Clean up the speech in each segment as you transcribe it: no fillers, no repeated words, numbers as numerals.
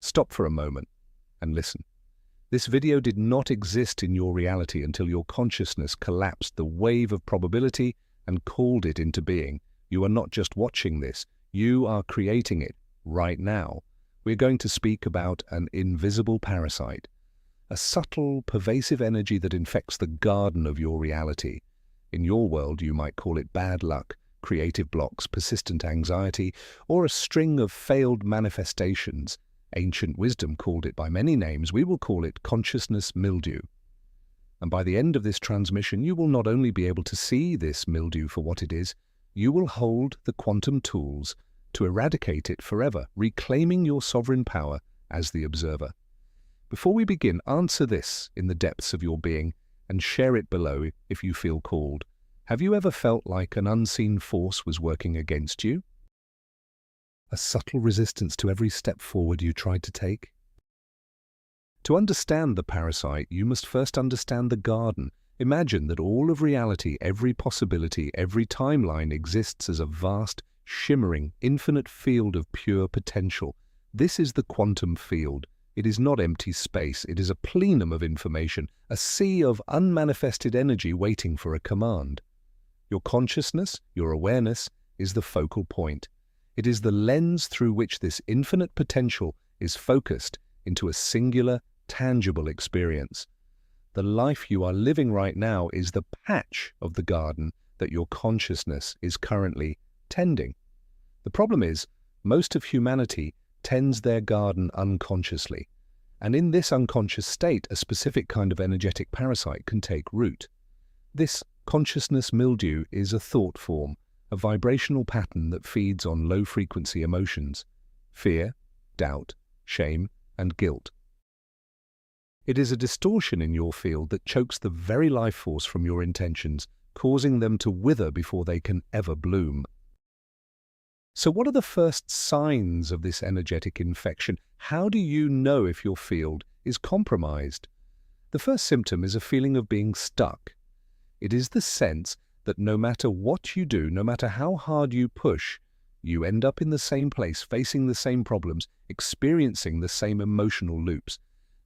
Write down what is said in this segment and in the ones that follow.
Stop for a moment and listen. This video did not exist in your reality until your consciousness collapsed the wave of probability and called it into being. You are not just watching this, you are creating it right now. We're going to speak about an invisible parasite, a subtle, pervasive energy that infects the garden of your reality. In your world, you might call it bad luck, creative blocks, persistent anxiety, or a string of failed manifestations. Ancient wisdom called it by many names. We will call it consciousness mildew. And by the end of this transmission, you will not only be able to see this mildew for what it is, you will hold the quantum tools to eradicate it forever, reclaiming your sovereign power as the observer. Before we begin, answer this in the depths of your being and share it below if you feel called. Have you ever felt like an unseen force was working against you? A subtle resistance to every step forward you tried to take? To understand the parasite, you must first understand the garden. Imagine that all of reality, every possibility, every timeline exists as a vast, shimmering, infinite field of pure potential. This is the quantum field. It is not empty space. It is a plenum of information, a sea of unmanifested energy waiting for a command. Your consciousness, your awareness, is the focal point. It is the lens through which this infinite potential is focused into a singular, tangible experience. The life you are living right now is the patch of the garden that your consciousness is currently tending. The problem is, most of humanity tends their garden unconsciously, and in this unconscious state, a specific kind of energetic parasite can take root. This consciousness mildew is a thought form, a vibrational pattern that feeds on low-frequency emotions, fear, doubt, shame, and guilt. It is a distortion in your field that chokes the very life force from your intentions, causing them to wither before they can ever bloom. So what are the first signs of this energetic infection? How do you know if your field is compromised? The first symptom is a feeling of being stuck. It is the sense that no matter what you do, no matter how hard you push, you end up in the same place, facing the same problems, experiencing the same emotional loops.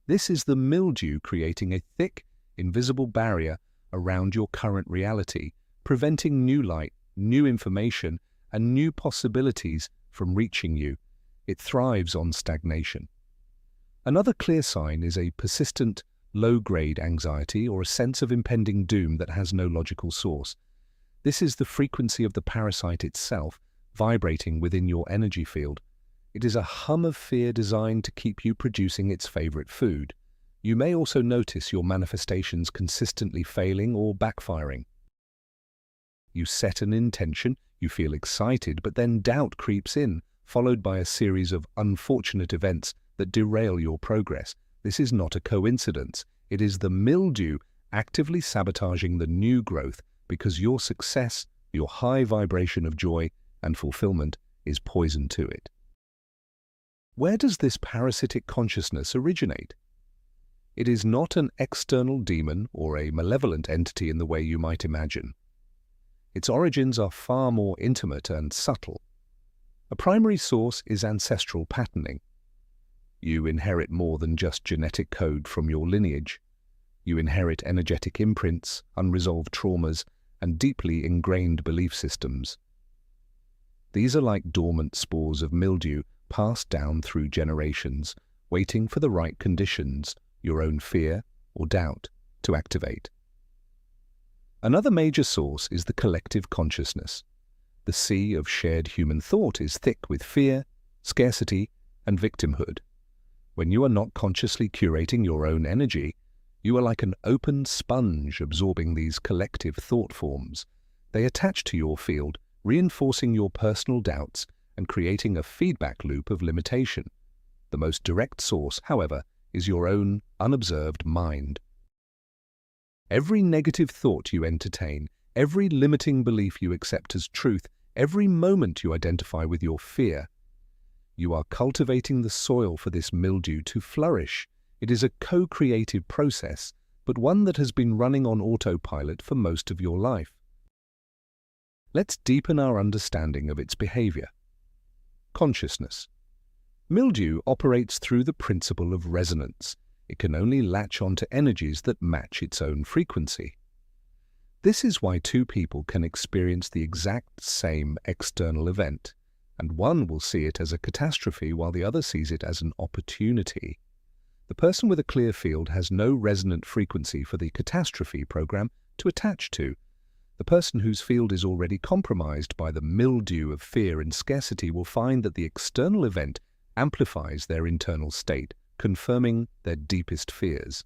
This is the mildew creating a thick, invisible barrier around your current reality, preventing new light, new information, and new possibilities from reaching you. It thrives on stagnation. Another clear sign is a persistent, low-grade anxiety or a sense of impending doom that has no logical source. This is the frequency of the parasite itself vibrating within your energy field. It is a hum of fear designed to keep you producing its favorite food. You may also notice your manifestations consistently failing or backfiring. You set an intention, you feel excited, but then doubt creeps in, followed by a series of unfortunate events that derail your progress. This is not a coincidence. It is the mildew actively sabotaging the new growth because your success, your high vibration of joy and fulfillment is poison to it. Where does this parasitic consciousness originate? It is not an external demon or a malevolent entity in the way you might imagine. Its origins are far more intimate and subtle. A primary source is ancestral patterning. You inherit more than just genetic code from your lineage. You inherit energetic imprints, unresolved traumas, and deeply ingrained belief systems. These are like dormant spores of mildew passed down through generations, waiting for the right conditions, your own fear or doubt, to activate. Another major source is the collective consciousness. The sea of shared human thought is thick with fear, scarcity, and victimhood. When you are not consciously curating your own energy, you are like an open sponge absorbing these collective thought forms. They attach to your field, reinforcing your personal doubts and creating a feedback loop of limitation. The most direct source, however, is your own unobserved mind. Every negative thought you entertain, every limiting belief you accept as truth, every moment you identify with your fear, you are cultivating the soil for this mildew to flourish. It is a co-creative process, but one that has been running on autopilot for most of your life. Let's deepen our understanding of its behavior. Consciousness. Mildew operates through the principle of resonance. It can only latch onto energies that match its own frequency. This is why two people can experience the exact same external event, and one will see it as a catastrophe while the other sees it as an opportunity. The person with a clear field has no resonant frequency for the catastrophe program to attach to. The person whose field is already compromised by the mildew of fear and scarcity will find that the external event amplifies their internal state, confirming their deepest fears.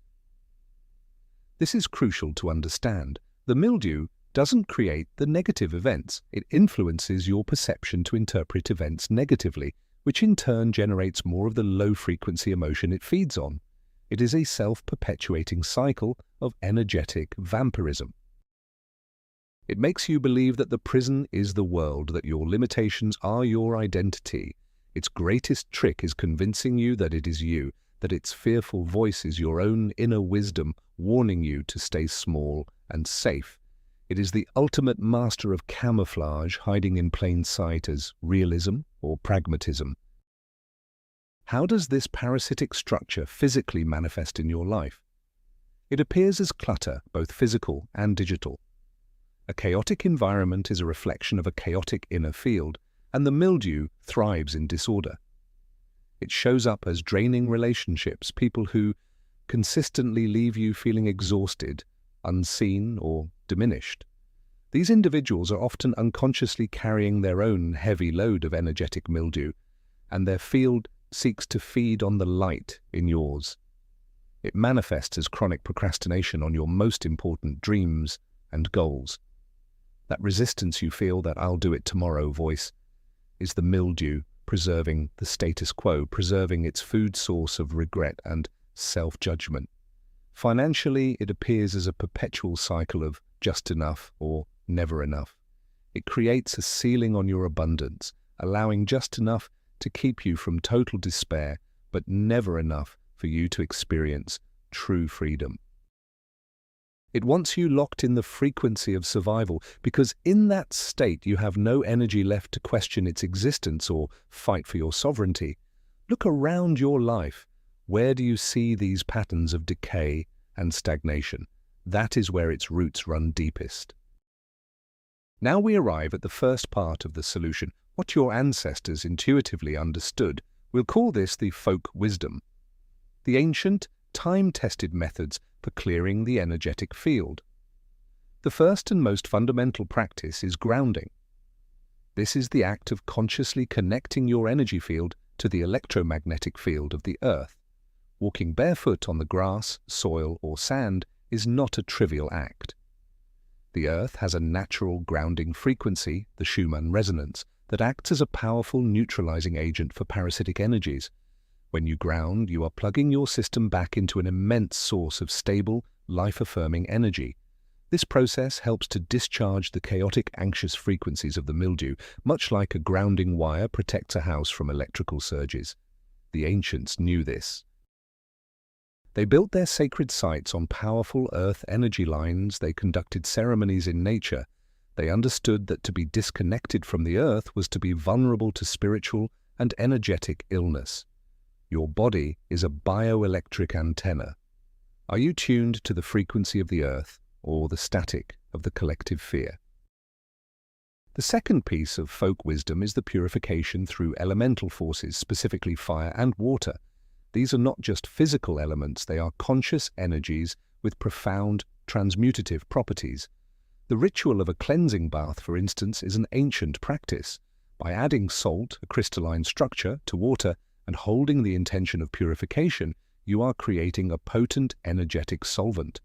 This is crucial to understand. The mildew doesn't create the negative events. It influences your perception to interpret events negatively, which in turn generates more of the low-frequency emotion it feeds on. It is a self-perpetuating cycle of energetic vampirism. It makes you believe that the prison is the world, that your limitations are your identity. Its greatest trick is convincing you that it is you, that its fearful voice is your own inner wisdom, warning you to stay small and safe. It is the ultimate master of camouflage, hiding in plain sight as realism or pragmatism. How does this parasitic structure physically manifest in your life? It appears as clutter, both physical and digital. A chaotic environment is a reflection of a chaotic inner field, and the mildew thrives in disorder. It shows up as draining relationships, people who consistently leave you feeling exhausted, unseen, or diminished. These individuals are often unconsciously carrying their own heavy load of energetic mildew, and their field seeks to feed on the light in yours. It manifests as chronic procrastination on your most important dreams and goals. That resistance you feel, that "I'll do it tomorrow" voice, is the mildew preserving the status quo, preserving its food source of regret and self-judgment. Financially, it appears as a perpetual cycle of just enough or never enough. It creates a ceiling on your abundance, allowing just enough to keep you from total despair, but never enough for you to experience true freedom. It wants you locked in the frequency of survival, because in that state you have no energy left to question its existence or fight for your sovereignty. Look around your life. Where do you see these patterns of decay and stagnation? That is where its roots run deepest. Now we arrive at the first part of the solution, what your ancestors intuitively understood. We'll call this the folk wisdom. The ancient, time-tested methods for clearing the energetic field. The first and most fundamental practice is grounding. This is the act of consciously connecting your energy field to the electromagnetic field of the earth. Walking barefoot on the grass, soil, or sand is not a trivial act. The earth has a natural grounding frequency, the Schumann resonance, that acts as a powerful neutralizing agent for parasitic energies. When you ground, you are plugging your system back into an immense source of stable, life-affirming energy. This process helps to discharge the chaotic, anxious frequencies of the mildew, much like a grounding wire protects a house from electrical surges. The ancients knew this. They built their sacred sites on powerful earth energy lines. They conducted ceremonies in nature. They understood that to be disconnected from the earth was to be vulnerable to spiritual and energetic illness. Your body is a bioelectric antenna. Are you tuned to the frequency of the earth or the static of the collective fear? The second piece of folk wisdom is the purification through elemental forces, specifically fire and water. These are not just physical elements, they are conscious energies with profound transmutative properties. The ritual of a cleansing bath, for instance, is an ancient practice. By adding salt, a crystalline structure, to water, and holding the intention of purification, you are creating a potent energetic solvent.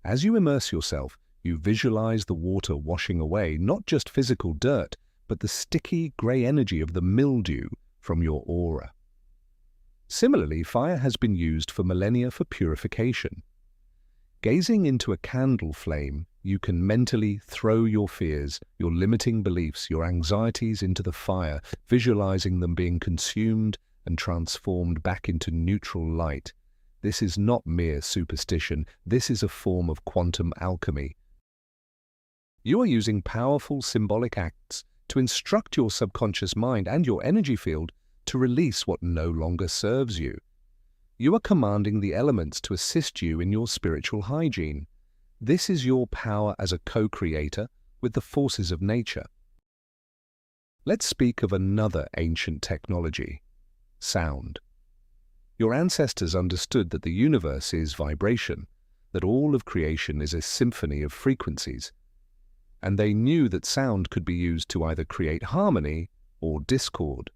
As you immerse yourself, you visualize the water washing away not just physical dirt, but the sticky grey energy of the mildew from your aura. Similarly, fire has been used for millennia for purification. Gazing into a candle flame, you can mentally throw your fears, your limiting beliefs, your anxieties into the fire, visualizing them being consumed and transformed back into neutral light. This is not mere superstition, this is a form of quantum alchemy. You are using powerful symbolic acts to instruct your subconscious mind and your energy field to release what no longer serves you. You are commanding the elements to assist you in your spiritual hygiene. This is your power as a co-creator with the forces of nature. Let's speak of another ancient technology: sound. Your ancestors understood that the universe is vibration, that all of creation is a symphony of frequencies, and they knew that sound could be used to either create harmony or discord.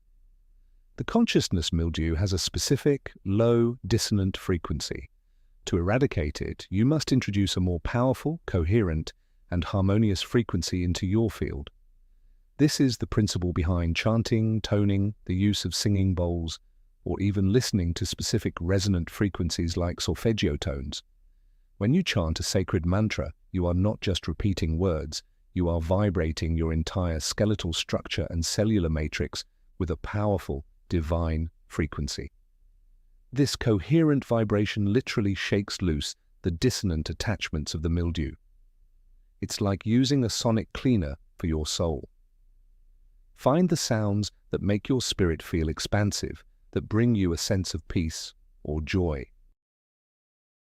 The consciousness mildew has a specific, low, dissonant frequency. To eradicate it, you must introduce a more powerful, coherent, and harmonious frequency into your field. This is the principle behind chanting, toning, the use of singing bowls, or even listening to specific resonant frequencies like solfeggio tones. When you chant a sacred mantra, you are not just repeating words, you are vibrating your entire skeletal structure and cellular matrix with a powerful, divine frequency. This coherent vibration literally shakes loose the dissonant attachments of the mildew. It's like using a sonic cleaner for your soul. Find the sounds that make your spirit feel expansive, that bring you a sense of peace or joy.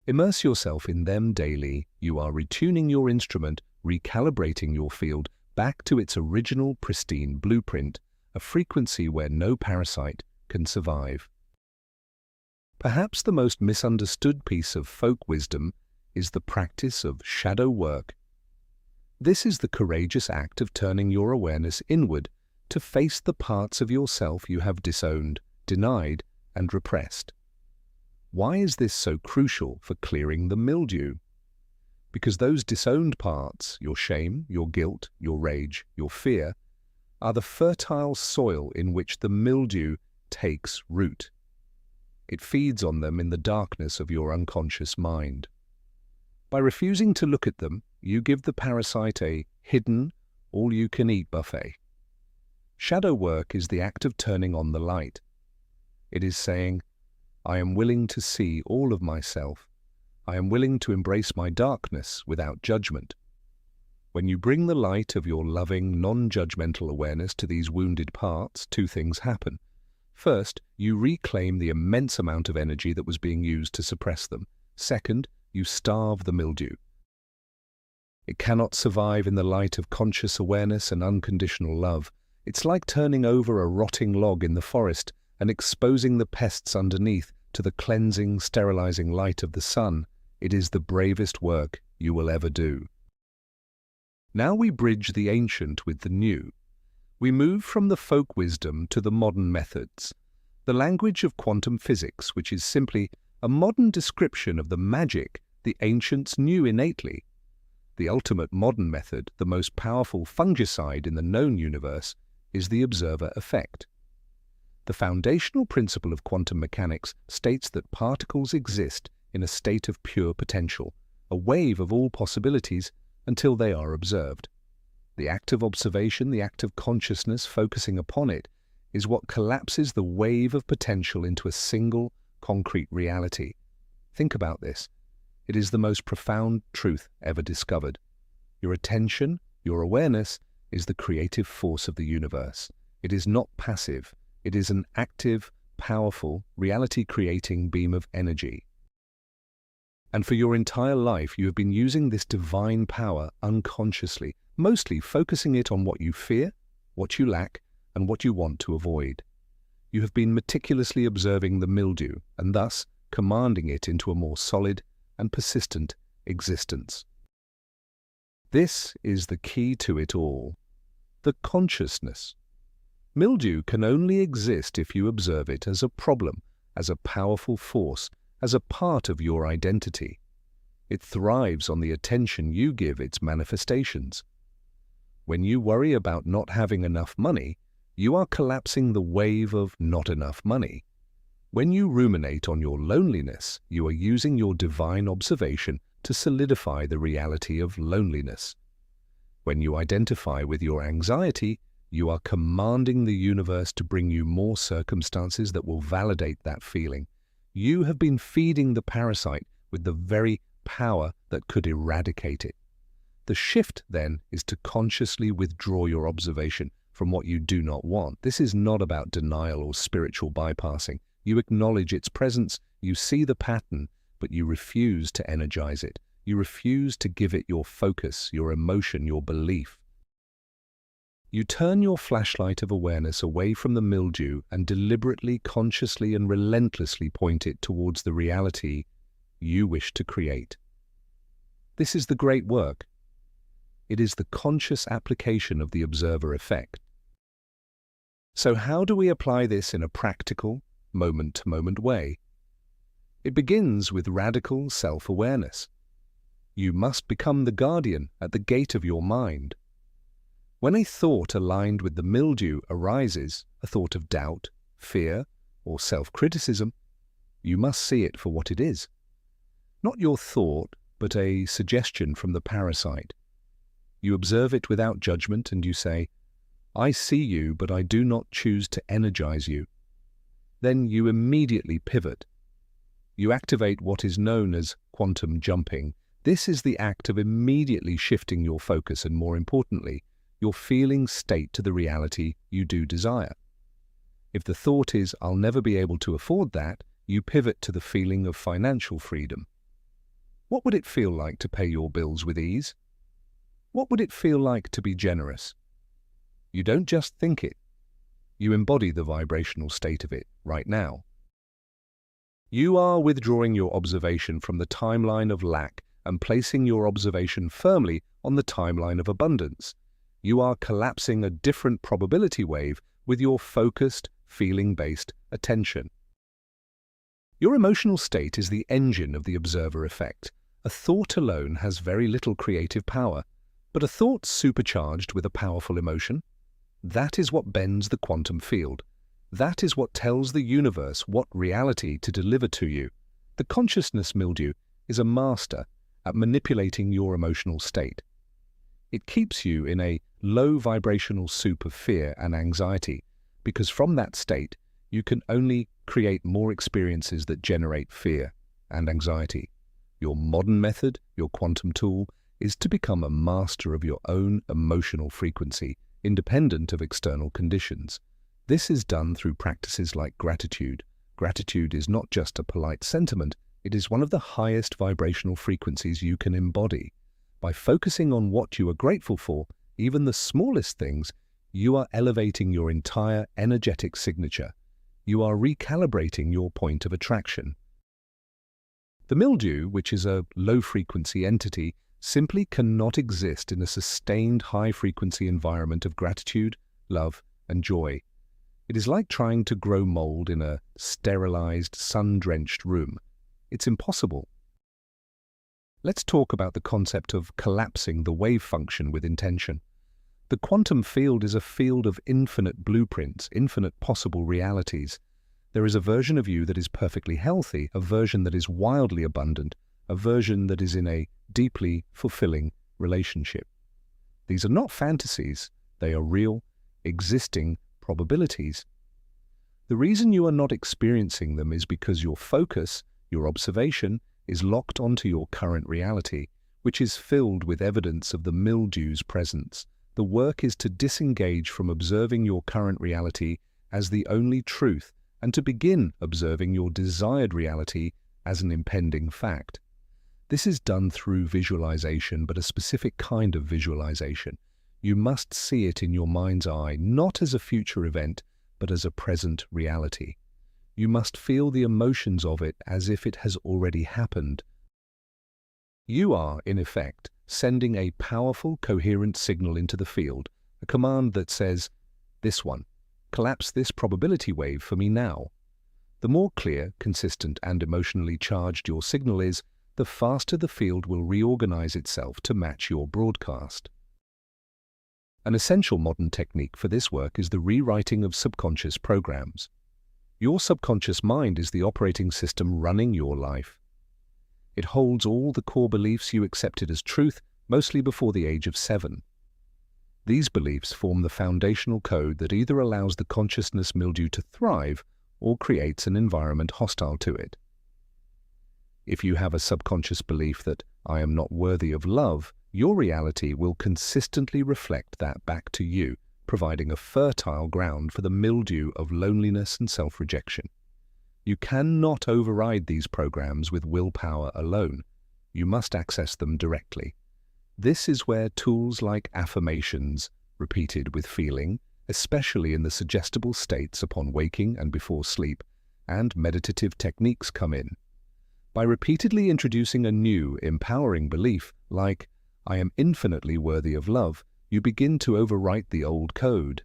Immerse yourself in them daily. You are retuning your instrument, recalibrating your field back to its original pristine blueprint, a frequency where no parasite can survive. Perhaps the most misunderstood piece of folk wisdom is the practice of shadow work. This is the courageous act of turning your awareness inward to face the parts of yourself you have disowned, denied, and repressed. Why is this so crucial for clearing the mildew? Because those disowned parts, your shame, your guilt, your rage, your fear, are the fertile soil in which the mildew takes root. It feeds on them in the darkness of your unconscious mind. By refusing to look at them, you give the parasite a hidden, all-you-can-eat buffet. Shadow work is the act of turning on the light. It is saying, I am willing to see all of myself. I am willing to embrace my darkness without judgment. When you bring the light of your loving, non-judgmental awareness to these wounded parts, two things happen. First, you reclaim the immense amount of energy that was being used to suppress them. Second, you starve the mildew. It cannot survive in the light of conscious awareness and unconditional love. It's like turning over a rotting log in the forest and exposing the pests underneath to the cleansing, sterilizing light of the sun. It is the bravest work you will ever do. Now we bridge the ancient with the new. We move from the folk wisdom to the modern methods, the language of quantum physics, which is simply a modern description of the magic the ancients knew innately. The ultimate modern method, the most powerful fungicide in the known universe, is the observer effect. The foundational principle of quantum mechanics states that particles exist in a state of pure potential, a wave of all possibilities, until they are observed. The act of observation, the act of consciousness focusing upon it, is what collapses the wave of potential into a single, concrete reality. Think about this. It is the most profound truth ever discovered. Your attention, your awareness, is the creative force of the universe. It is not passive. It is an active, powerful, reality-creating beam of energy. And for your entire life, you have been using this divine power unconsciously, mostly focusing it on what you fear, what you lack, and what you want to avoid. You have been meticulously observing the mildew, and thus commanding it into a more solid and persistent existence. This is the key to it all, the consciousness. Mildew can only exist if you observe it as a problem, as a powerful force, as a part of your identity. It thrives on the attention you give its manifestations. When you worry about not having enough money, you are collapsing the wave of not enough money. When you ruminate on your loneliness, you are using your divine observation to solidify the reality of loneliness. When you identify with your anxiety, you are commanding the universe to bring you more circumstances that will validate that feeling. You have been feeding the parasite with the very power that could eradicate it. The shift, then, is to consciously withdraw your observation, from what you do not want. This is not about denial or spiritual bypassing. You acknowledge its presence, you see the pattern, but you refuse to energize it. You refuse to give it your focus, your emotion, your belief. You turn your flashlight of awareness away from the mildew and deliberately, consciously, and relentlessly point it towards the reality you wish to create. This is the great work. It is the conscious application of the observer effect. So how do we apply this in a practical, moment-to-moment way? It begins with radical self-awareness. You must become the guardian at the gate of your mind. When a thought aligned with the mildew arises, a thought of doubt, fear, or self-criticism, you must see it for what it is. Not your thought, but a suggestion from the parasite. You observe it without judgment and you say, "I see you, but I do not choose to energize you." Then you immediately pivot. You activate what is known as quantum jumping. This is the act of immediately shifting your focus and, more importantly, your feeling state to the reality you do desire. If the thought is, "I'll never be able to afford that," you pivot to the feeling of financial freedom. What would it feel like to pay your bills with ease? What would it feel like to be generous? You don't just think it. You embody the vibrational state of it right now. You are withdrawing your observation from the timeline of lack and placing your observation firmly on the timeline of abundance. You are collapsing a different probability wave with your focused, feeling-based attention. Your emotional state is the engine of the observer effect. A thought alone has very little creative power, but a thought supercharged with a powerful emotion, that is what bends the quantum field. That is what tells the universe what reality to deliver to you. The consciousness mildew is a master at manipulating your emotional state. It keeps you in a low vibrational soup of fear and anxiety, because from that state, you can only create more experiences that generate fear and anxiety. Your modern method, your quantum tool, is to become a master of your own emotional frequency, independent of external conditions. This is done through practices like gratitude. Gratitude is not just a polite sentiment, it is one of the highest vibrational frequencies you can embody. By focusing on what you are grateful for, even the smallest things, you are elevating your entire energetic signature. You are recalibrating your point of attraction. The mildew, which is a low-frequency entity, simply cannot exist in a sustained high-frequency environment of gratitude, love, and joy. It is like trying to grow mold in a sterilized, sun-drenched room. It's impossible. Let's talk about the concept of collapsing the wave function with intention. The quantum field is a field of infinite blueprints, infinite possible realities. There is a version of you that is perfectly healthy, a version that is wildly abundant, a version that is in a deeply fulfilling relationship. These are not fantasies, they are real, existing probabilities. The reason you are not experiencing them is because your focus, your observation, is locked onto your current reality, which is filled with evidence of the mildew's presence. The work is to disengage from observing your current reality as the only truth and to begin observing your desired reality as an impending fact. This is done through visualization, but a specific kind of visualization. You must see it in your mind's eye, not as a future event, but as a present reality. You must feel the emotions of it as if it has already happened. You are, in effect, sending a powerful, coherent signal into the field, a command that says, "This one, collapse this probability wave for me now." The more clear, consistent, and emotionally charged your signal is, the faster the field will reorganize itself to match your broadcast. An essential modern technique for this work is the rewriting of subconscious programs. Your subconscious mind is the operating system running your life. It holds all the core beliefs you accepted as truth, mostly before the age of 7. These beliefs form the foundational code that either allows the consciousness mildew to thrive or creates an environment hostile to it. If you have a subconscious belief that "I am not worthy of love," your reality will consistently reflect that back to you, providing a fertile ground for the mildew of loneliness and self-rejection. You cannot override these programs with willpower alone. You must access them directly. This is where tools like affirmations, repeated with feeling, especially in the suggestible states upon waking and before sleep, and meditative techniques come in. By repeatedly introducing a new, empowering belief, like, "I am infinitely worthy of love," you begin to overwrite the old code.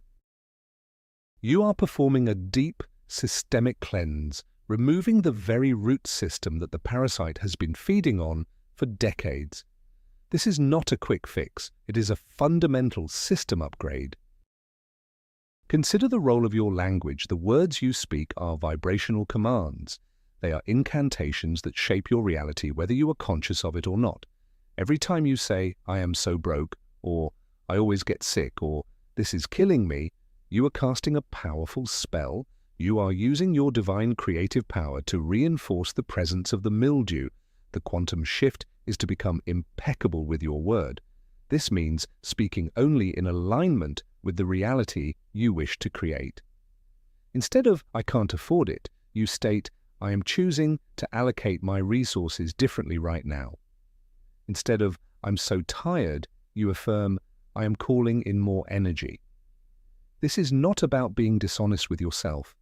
You are performing a deep, systemic cleanse, removing the very root system that the parasite has been feeding on for decades. This is not a quick fix, it is a fundamental system upgrade. Consider the role of your language. The words you speak are vibrational commands. They are incantations that shape your reality whether you are conscious of it or not. Every time you say, "I am so broke," or "I always get sick," or "this is killing me," you are casting a powerful spell. You are using your divine creative power to reinforce the presence of the mildew. The quantum shift is to become impeccable with your word. This means speaking only in alignment with the reality you wish to create. Instead of "I can't afford it," you state, "I am choosing to allocate my resources differently right now." Instead of "I'm so tired," you affirm, "I am calling in more energy." This is not about being dishonest with yourself.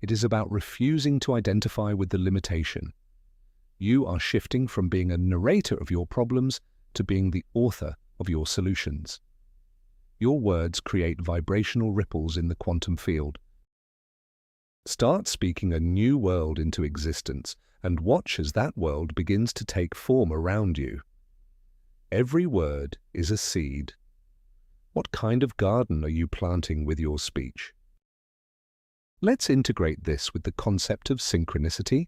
It is about refusing to identify with the limitation. You are shifting from being a narrator of your problems to being the author of your solutions. Your words create vibrational ripples in the quantum field. Start speaking a new world into existence and watch as that world begins to take form around you. Every word is a seed. What kind of garden are you planting with your speech? Let's integrate this with the concept of synchronicity.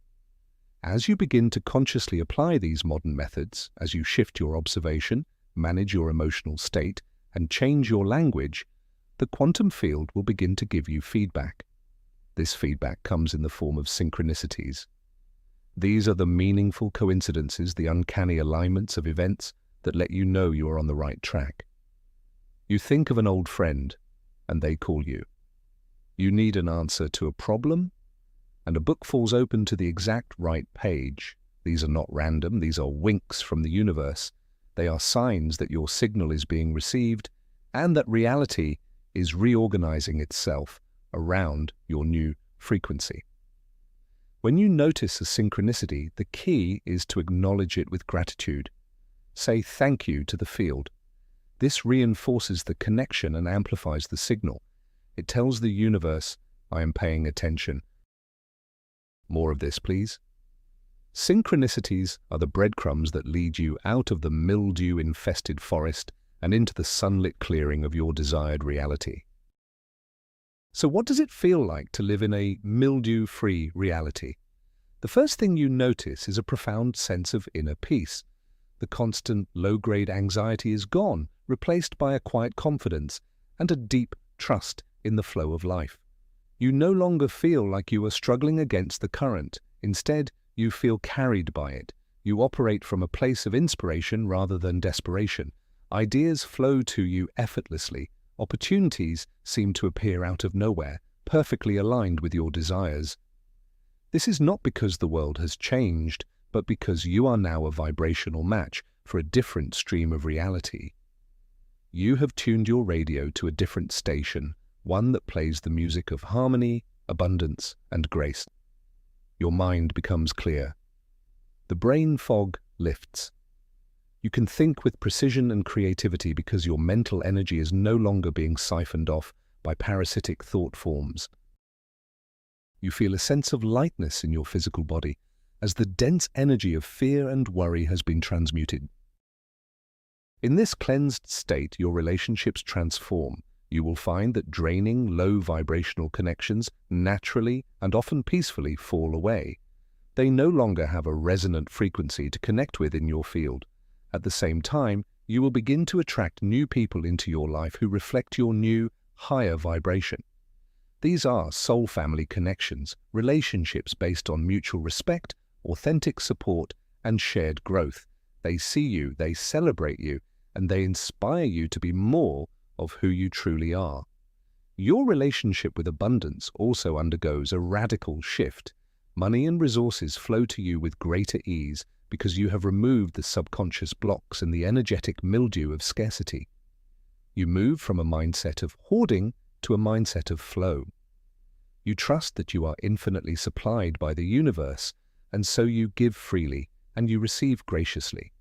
As you begin to consciously apply these modern methods, as you shift your observation, manage your emotional state, and change your language, the quantum field will begin to give you feedback. This feedback comes in the form of synchronicities. These are the meaningful coincidences, the uncanny alignments of events that let you know you are on the right track. You think of an old friend, and they call you. You need an answer to a problem, and a book falls open to the exact right page. These are not random, these are winks from the universe. They are signs that your signal is being received and that reality is reorganizing itself around your new frequency. When you notice a synchronicity, the key is to acknowledge it with gratitude. Say thank you to the field. This reinforces the connection and amplifies the signal. It tells the universe, "I am paying attention." More of this, please. Synchronicities are the breadcrumbs that lead you out of the mildew-infested forest and into the sunlit clearing of your desired reality. So what does it feel like to live in a mildew-free reality? The first thing you notice is a profound sense of inner peace. The constant low-grade anxiety is gone, replaced by a quiet confidence and a deep trust in the flow of life. You no longer feel like you are struggling against the current. Instead, you feel carried by it. You operate from a place of inspiration rather than desperation. Ideas flow to you effortlessly. Opportunities seem to appear out of nowhere, perfectly aligned with your desires. This is not because the world has changed, but because you are now a vibrational match for a different stream of reality. You have tuned your radio to a different station, one that plays the music of harmony, abundance, and grace. Your mind becomes clear. The brain fog lifts. You can think with precision and creativity because your mental energy is no longer being siphoned off by parasitic thought forms. You feel a sense of lightness in your physical body as the dense energy of fear and worry has been transmuted. In this cleansed state, your relationships transform. You will find that draining, low vibrational connections naturally and often peacefully fall away. They no longer have a resonant frequency to connect with in your field. At the same time, you will begin to attract new people into your life who reflect your new, higher vibration. These are soul family connections, relationships based on mutual respect, authentic support, and shared growth. They see you, they celebrate you, and they inspire you to be more of who you truly are. Your relationship with abundance also undergoes a radical shift. Money and resources flow to you with greater ease because you have removed the subconscious blocks and the energetic mildew of scarcity. You move from a mindset of hoarding to a mindset of flow. You trust that you are infinitely supplied by the universe, and so you give freely and you receive graciously.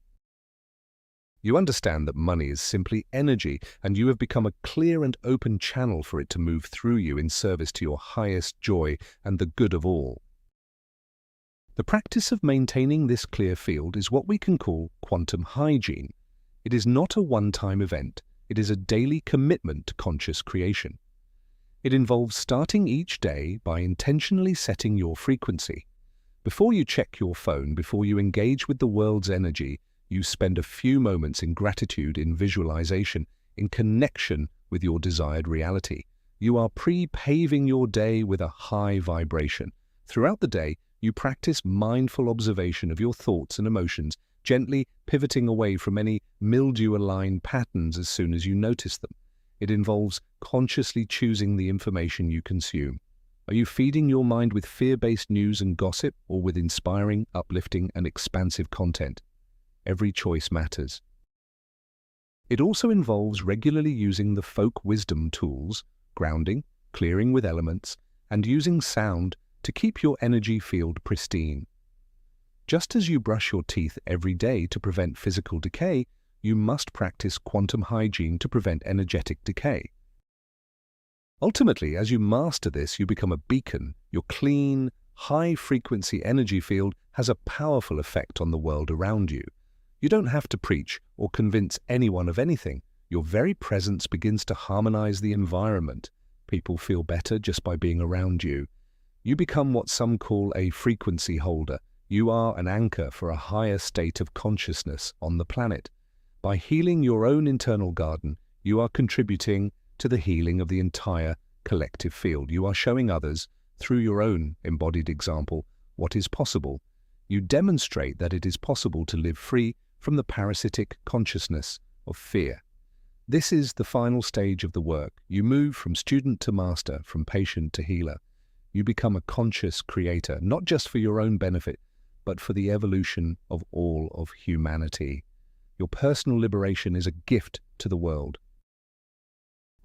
You understand that money is simply energy, and you have become a clear and open channel for it to move through you in service to your highest joy and the good of all. The practice of maintaining this clear field is what we can call quantum hygiene. It is not a one-time event, it is a daily commitment to conscious creation. It involves starting each day by intentionally setting your frequency. Before you check your phone, before you engage with the world's energy, you spend a few moments in gratitude, in visualization, in connection with your desired reality. You are pre-paving your day with a high vibration. Throughout the day, you practice mindful observation of your thoughts and emotions, gently pivoting away from any mildew-aligned patterns as soon as you notice them. It involves consciously choosing the information you consume. Are you feeding your mind with fear-based news and gossip, or with inspiring, uplifting, and expansive content? Every choice matters. It also involves regularly using the folk wisdom tools, grounding, clearing with elements, and using sound to keep your energy field pristine. Just as you brush your teeth every day to prevent physical decay, you must practice quantum hygiene to prevent energetic decay. Ultimately, as you master this, you become a beacon. Your clean, high-frequency energy field has a powerful effect on the world around you. You don't have to preach or convince anyone of anything. Your very presence begins to harmonize the environment. People feel better just by being around you. You become what some call a frequency holder. You are an anchor for a higher state of consciousness on the planet. By healing your own internal garden, you are contributing to the healing of the entire collective field. You are showing others, through your own embodied example, what is possible. You demonstrate that it is possible to live free from the parasitic consciousness of fear. This is the final stage of the work. You move from student to master, from patient to healer. You become a conscious creator, not just for your own benefit, but for the evolution of all of humanity. Your personal liberation is a gift to the world.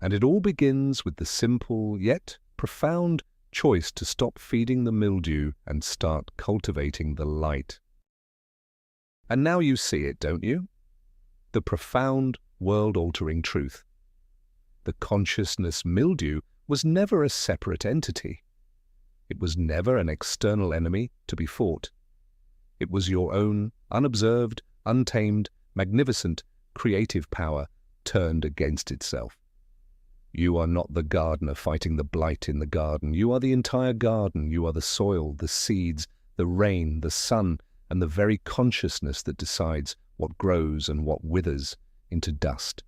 And it all begins with the simple yet profound choice to stop feeding the mildew and start cultivating the light. And now you see it, don't you? The profound, world-altering truth. The consciousness mildew was never a separate entity. It was never an external enemy to be fought. It was your own, unobserved, untamed, magnificent, creative power turned against itself. You are not the gardener fighting the blight in the garden. You are the entire garden. You are the soil, the seeds, the rain, the sun, and the very consciousness that decides what grows and what withers into dust.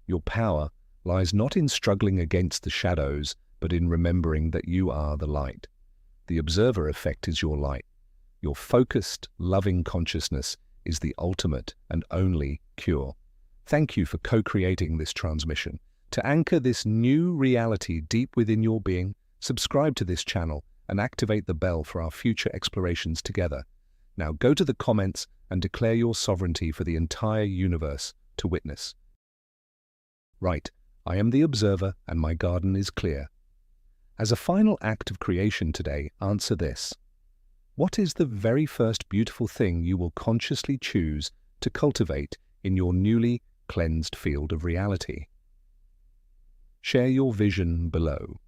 Your power lies not in struggling against the shadows, but in remembering that you are the light. The observer effect is your light. Your focused, loving consciousness is the ultimate and only cure. Thank you for co-creating this transmission. To anchor this new reality deep within your being, subscribe to this channel and activate the bell for our future explorations together. Now go to the comments and declare your sovereignty for the entire universe to witness. Right, I am the observer and my garden is clear. As a final act of creation today, answer this. What is the very first beautiful thing you will consciously choose to cultivate in your newly cleansed field of reality? Share your vision below.